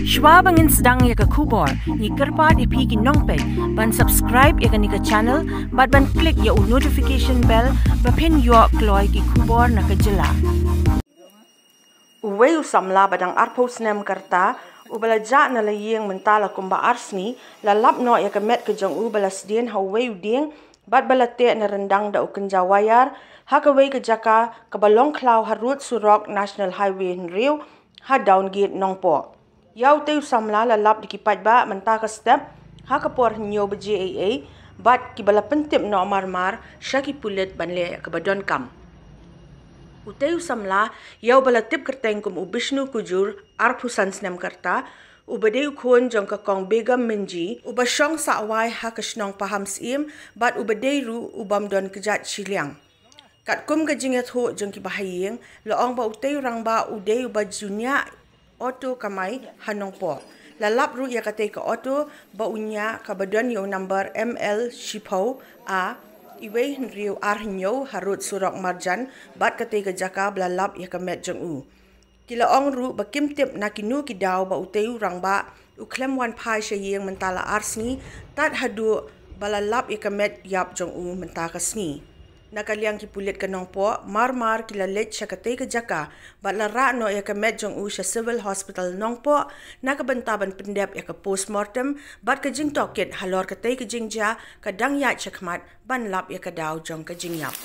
Shwa bangin sedang ya ke kubor, ni kerpat ipi ki nongpet, ban subscribe ya ke ni ke channel, ban klik ya notification bell, bapin yo kloy ki kubor na ke jela. Uwe usamla badang arpo snem karta, ubala ja na layeng mentala kumba arsni, lalap no ya ke met ke jong ubala sedien hawe uding, bat balate na rendang da ukenja wayar, hakaway ke jaka ke balong klau harut surok National Highway Riu, ha down gate nongpo. Yau te usamla lalap dikipat ba mentah ke step ha kapor nyo be JAA bat ki bala pentip no marmar syaki pulit banle ke badon kam. Ute usamla yau bala tip kerteng kum ubishnu kujur arpusan snem karta ubade ukon jong ka kong begam menji ubasyong sa awai ha kasnong paham sim bat ubade ru ubam don kejat chiliang. Kat kum gajinget ho jong ki bahayeng loong ba ute urang ba ude ubajunya auto kamai hanong po. Lalap ru ya kate ke auto ba unya kabadon yo number ML Shipau a iwe henriu arhnyo harut surok marjan bat kate ke jaka blalap ya kamet jong u. Kila ong ru ba kimtip nakinu ki daw ba uteu rang ba uklem wan pai shayeng mentala arsni tat hadu balalap ya kamet yap jong u mentakasni. Nakaliang ki pulit kanong po, marmar kilalit siya katay ka jaka, bat lara no ya ka medjong u siya civil hospital nong po, nakabantaban pendep ya ka postmortem, bat ka jing tokit halor katay ka jing ja, kadang yat siya kamat, banlap ya ka daw jong ka jing yap.